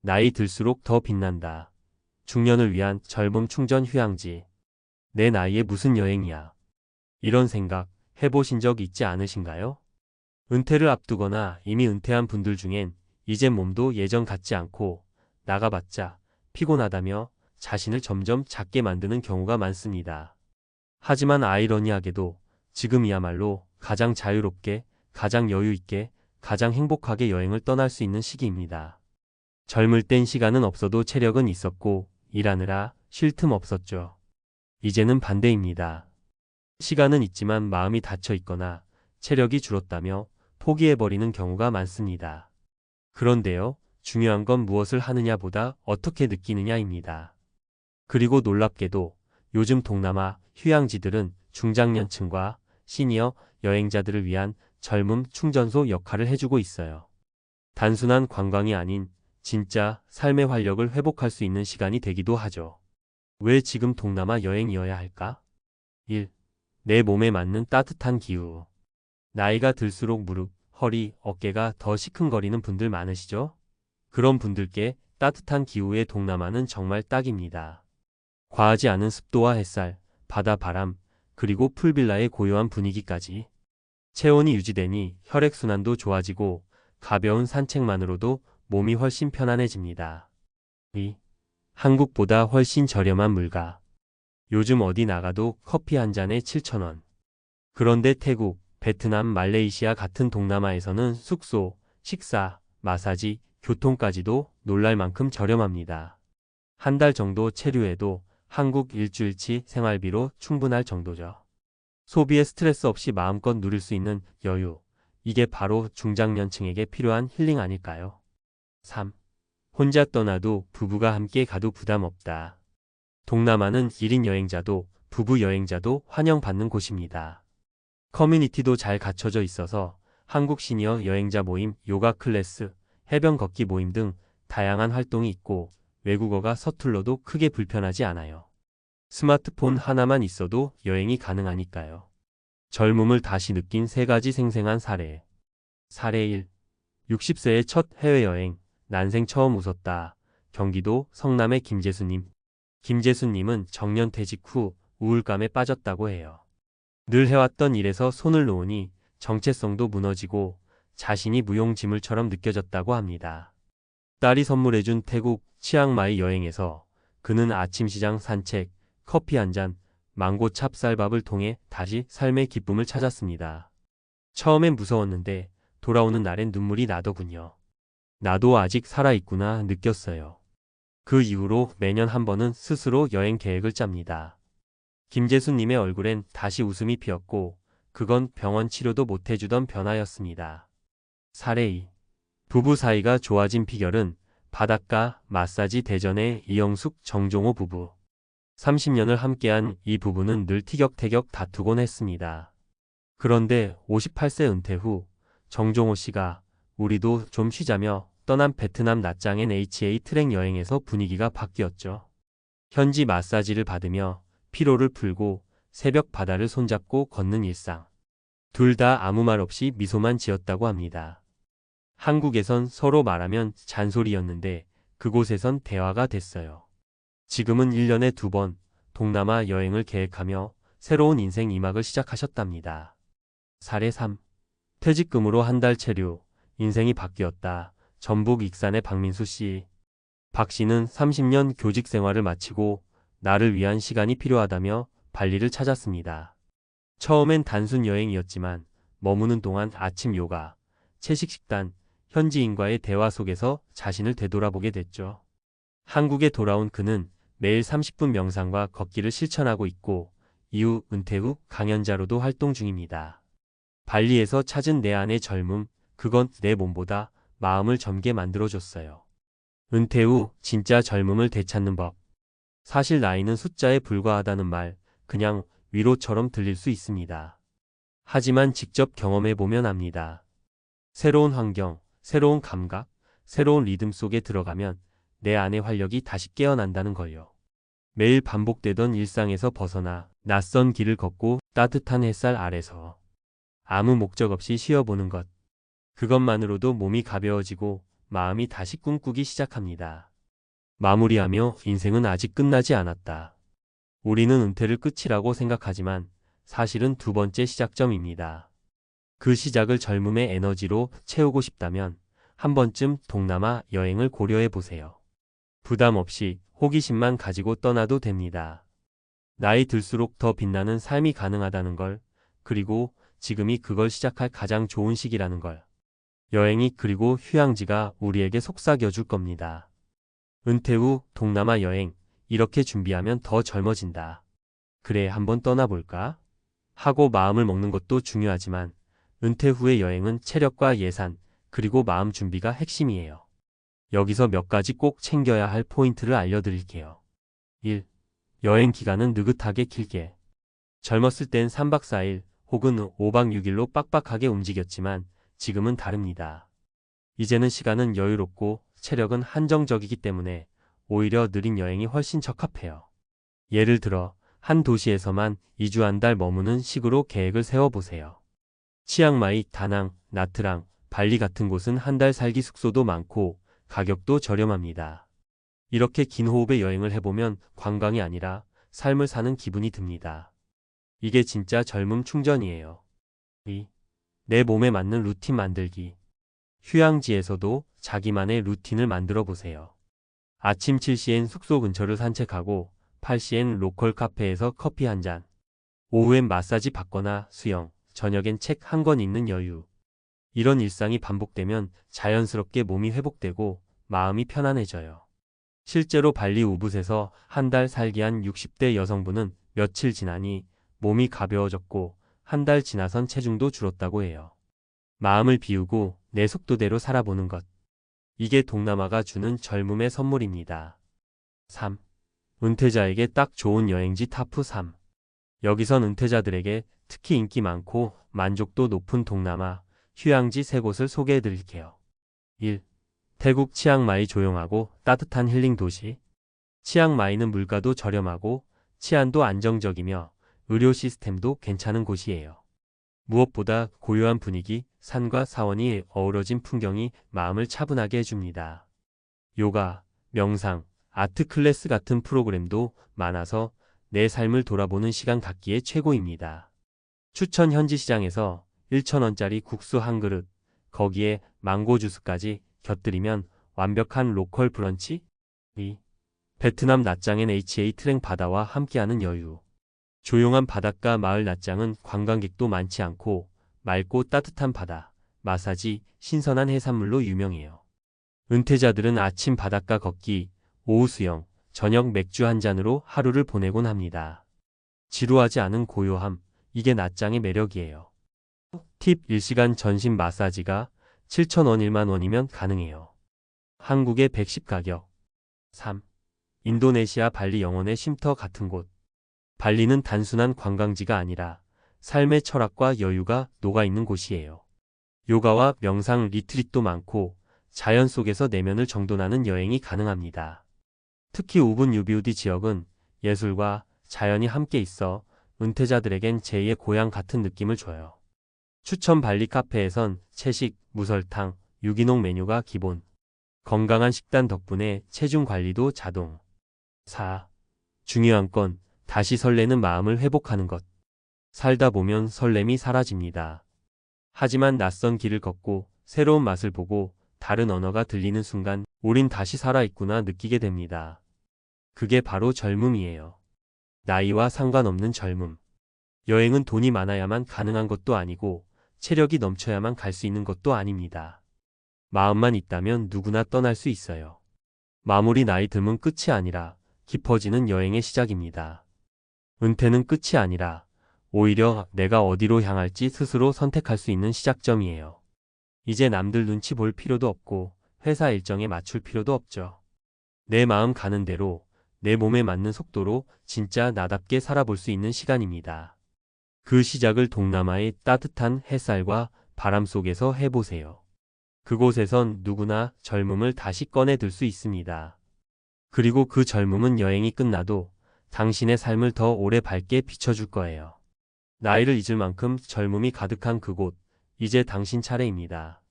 나이 들수록 더 빛난다. 중년을 위한 젊음 충전 휴양지. 내 나이에 무슨 여행이야. 이런 생각 해보신 적 있지 않으신가요? 은퇴를 앞두거나 이미 은퇴한 분들 중엔 이제 몸도 예전 같지 않고 나가봤자 피곤하다며 자신을 점점 작게 만드는 경우가 많습니다. 하지만 아이러니하게도 지금이야말로 가장 자유롭게, 가장 여유있게, 가장 행복하게 여행을 떠날 수 있는 시기입니다. 젊을 땐 시간은 없어도 체력은 있었고 일하느라 쉴 틈 없었죠. 이제는 반대입니다. 시간은 있지만 마음이 닫혀 있거나 체력이 줄었다며 포기해버리는 경우가 많습니다. 그런데요, 중요한 건 무엇을 하느냐보다 어떻게 느끼느냐입니다. 그리고 놀랍게도 요즘 동남아 휴양지들은 중장년층과 시니어 여행자들을 위한 젊음 충전소 역할을 해주고 있어요. 단순한 관광이 아닌 진짜 삶의 활력을 회복할 수 있는 시간이 되기도 하죠. 왜 지금 동남아 여행이어야 할까? 1. 내 몸에 맞는 따뜻한 기후. 나이가 들수록 무릎, 허리, 어깨가 더 시큰거리는 분들 많으시죠? 그런 분들께 따뜻한 기후의 동남아는 정말 딱입니다. 과하지 않은 습도와 햇살, 바다 바람, 그리고 풀빌라의 고요한 분위기까지. 체온이 유지되니 혈액순환도 좋아지고 가벼운 산책만으로도 몸이 훨씬 편안해집니다. 2. 한국보다 훨씬 저렴한 물가. 요즘 어디 나가도 커피 한 잔에 7,000원. 그런데 태국, 베트남, 말레이시아 같은 동남아에서는 숙소, 식사, 마사지, 교통까지도 놀랄 만큼 저렴합니다. 한 달 정도 체류해도 한국 일주일치 생활비로 충분할 정도죠. 소비의 스트레스 없이 마음껏 누릴 수 있는 여유. 이게 바로 중장년층에게 필요한 힐링 아닐까요? 3. 혼자 떠나도 부부가 함께 가도 부담 없다. 동남아는 1인 여행자도 부부 여행자도 환영받는 곳입니다. 커뮤니티도 잘 갖춰져 있어서 한국 시니어 여행자 모임, 요가 클래스, 해변 걷기 모임 등 다양한 활동이 있고 외국어가 서툴러도 크게 불편하지 않아요. 스마트폰 하나만 있어도 여행이 가능하니까요. 젊음을 다시 느낀 3가지 생생한 사례. 사례 1. 60세의 첫 해외여행, 난생 처음 웃었다. 경기도 성남의 김재수님. 김재수님은 정년퇴직 후 우울감에 빠졌다고 해요. 늘 해왔던 일에서 손을 놓으니 정체성도 무너지고 자신이 무용지물처럼 느껴졌다고 합니다. 딸이 선물해준 태국 치앙마이 여행에서 그는 아침 시장 산책, 커피 한 잔, 망고 찹쌀밥을 통해 다시 삶의 기쁨을 찾았습니다. 처음엔 무서웠는데 돌아오는 날엔 눈물이 나더군요. 나도 아직 살아있구나 느꼈어요. 그 이후로 매년 한 번은 스스로 여행 계획을 짭니다. 김재수님의 얼굴엔 다시 웃음이 피었고 그건 병원 치료도 못해주던 변화였습니다. 사례 2. 부부 사이가 좋아진 비결은 바닷가, 마사지 대전의 이영숙, 정종호 부부. 30년을 함께한 이 부부는 늘 티격태격 다투곤 했습니다. 그런데 58세 은퇴 후 정종호 씨가 우리도 좀 쉬자며 떠난 베트남 나짱엔 HA 트랙 여행에서 분위기가 바뀌었죠. 현지 마사지를 받으며 피로를 풀고 새벽 바다를 손잡고 걷는 일상. 둘 다 아무 말 없이 미소만 지었다고 합니다. 한국에선 서로 말하면 잔소리였는데 그곳에선 대화가 됐어요. 지금은 1년에 2번 동남아 여행을 계획하며 새로운 인생 2막을 시작하셨답니다. 사례 3. 퇴직금으로 한 달 체류, 인생이 바뀌었다. 전북 익산의 박민수 씨. 박 씨는 30년 교직 생활을 마치고 나를 위한 시간이 필요하다며 발리를 찾았습니다. 처음엔 단순 여행이었지만 머무는 동안 아침 요가, 채식 식단, 현지인과의 대화 속에서 자신을 되돌아보게 됐죠. 한국에 돌아온 그는 매일 30분 명상과 걷기를 실천하고 있고 이후 은퇴 후 강연자로도 활동 중입니다. 발리에서 찾은 내 안의 젊음, 그건 내 몸보다 마음을 젊게 만들어줬어요. 은퇴 후 진짜 젊음을 되찾는 법. 사실 나이는 숫자에 불과하다는 말, 그냥 위로처럼 들릴 수 있습니다. 하지만 직접 경험해보면 압니다. 새로운 환경, 새로운 감각, 새로운 리듬 속에 들어가면 내 안의 활력이 다시 깨어난다는 걸요. 매일 반복되던 일상에서 벗어나 낯선 길을 걷고 따뜻한 햇살 아래서 아무 목적 없이 쉬어보는 것. 그것만으로도 몸이 가벼워지고 마음이 다시 꿈꾸기 시작합니다. 마무리하며 인생은 아직 끝나지 않았다. 우리는 은퇴를 끝이라고 생각하지만 사실은 두 번째 시작점입니다. 그 시작을 젊음의 에너지로 채우고 싶다면 한 번쯤 동남아 여행을 고려해 보세요. 부담 없이 호기심만 가지고 떠나도 됩니다. 나이 들수록 더 빛나는 삶이 가능하다는 걸, 그리고 지금이 그걸 시작할 가장 좋은 시기라는 걸. 여행이 그리고 휴양지가 우리에게 속삭여 줄 겁니다. 은퇴 후 동남아 여행, 이렇게 준비하면 더 젊어진다. 그래, 한번 떠나볼까? 하고 마음을 먹는 것도 중요하지만 은퇴 후의 여행은 체력과 예산, 그리고 마음 준비가 핵심이에요. 여기서 몇 가지 꼭 챙겨야 할 포인트를 알려드릴게요. 1. 여행 기간은 느긋하게 길게. 젊었을 땐 3박 4일 혹은 5박 6일로 빡빡하게 움직였지만 지금은 다릅니다. 이제는 시간은 여유롭고 체력은 한정적이기 때문에 오히려 느린 여행이 훨씬 적합해요. 예를 들어 한 도시에서만 2주 한 달 머무는 식으로 계획을 세워보세요. 치앙마이, 다낭, 나트랑, 발리 같은 곳은 한 달 살기 숙소도 많고 가격도 저렴합니다. 이렇게 긴 호흡의 여행을 해보면 관광이 아니라 삶을 사는 기분이 듭니다. 이게 진짜 젊음 충전이에요. 2. 내 몸에 맞는 루틴 만들기. 휴양지에서도 자기만의 루틴을 만들어 보세요. 아침 7시엔 숙소 근처를 산책하고 8시엔 로컬 카페에서 커피 한 잔, 오후엔 마사지 받거나 수영, 저녁엔 책 한 권 읽는 여유. 이런 일상이 반복되면 자연스럽게 몸이 회복되고 마음이 편안해져요. 실제로 발리 우붓에서 한 달 살기 한 60대 여성분은 며칠 지나니 몸이 가벼워졌고 한 달 지나선 체중도 줄었다고 해요. 마음을 비우고 내 속도대로 살아보는 것. 이게 동남아가 주는 젊음의 선물입니다. 3. 은퇴자에게 딱 좋은 여행지 탑 3. 여기선 은퇴자들에게 특히 인기 많고 만족도 높은 동남아 휴양지 3곳을 소개해 드릴게요. 1. 태국 치앙마이. 조용하고 따뜻한 힐링 도시. 치앙마이는 물가도 저렴하고 치안도 안정적이며 의료 시스템도 괜찮은 곳이에요. 무엇보다 고요한 분위기, 산과 사원이 어우러진 풍경이 마음을 차분하게 해줍니다. 요가, 명상, 아트 클래스 같은 프로그램도 많아서 내 삶을 돌아보는 시간 갖기에 최고입니다. 추천 현지 시장에서 1,000원짜리 국수 한 그릇, 거기에 망고 주스까지 곁들이면 완벽한 로컬 브런치? 2. 베트남 나짱엔 HA 트랭 바다와 함께하는 여유. 조용한 바닷가 마을 나짱은 관광객도 많지 않고 맑고 따뜻한 바다, 마사지, 신선한 해산물로 유명해요. 은퇴자들은 아침 바닷가 걷기, 오후 수영, 저녁 맥주 한 잔으로 하루를 보내곤 합니다. 지루하지 않은 고요함, 이게 나짱의 매력이에요. 팁: 일시간 전신 마사지가 7,000원 1만 원이면 가능해요. 한국의 110 가격. 3. 인도네시아 발리 영혼의 쉼터 같은 곳. 발리는 단순한 관광지가 아니라 삶의 철학과 여유가 녹아있는 곳이에요. 요가와 명상 리트릿도 많고 자연 속에서 내면을 정돈하는 여행이 가능합니다. 특히 우분 유비우디 지역은 예술과 자연이 함께 있어 은퇴자들에겐 제2의 고향 같은 느낌을 줘요. 추천 발리 카페에선 채식, 무설탕, 유기농 메뉴가 기본. 건강한 식단 덕분에 체중 관리도 자동. 4. 중요한 건 다시 설레는 마음을 회복하는 것. 살다 보면 설렘이 사라집니다. 하지만 낯선 길을 걷고 새로운 맛을 보고 다른 언어가 들리는 순간 우린 다시 살아있구나 느끼게 됩니다. 그게 바로 젊음이에요. 나이와 상관없는 젊음. 여행은 돈이 많아야만 가능한 것도 아니고 체력이 넘쳐야만 갈 수 있는 것도 아닙니다. 마음만 있다면 누구나 떠날 수 있어요. 마무리: 나이 들면 끝이 아니라 깊어지는 여행의 시작입니다. 은퇴는 끝이 아니라 오히려 내가 어디로 향할지 스스로 선택할 수 있는 시작점이에요. 이제 남들 눈치 볼 필요도 없고 회사 일정에 맞출 필요도 없죠. 내 마음 가는 대로 내 몸에 맞는 속도로 진짜 나답게 살아볼 수 있는 시간입니다. 그 시작을 동남아의 따뜻한 햇살과 바람 속에서 해보세요. 그곳에선 누구나 젊음을 다시 꺼내들 수 있습니다. 그리고 그 젊음은 여행이 끝나도 당신의 삶을 더 오래 밝게 비춰줄 거예요. 나이를 잊을 만큼 젊음이 가득한 그곳, 이제 당신 차례입니다.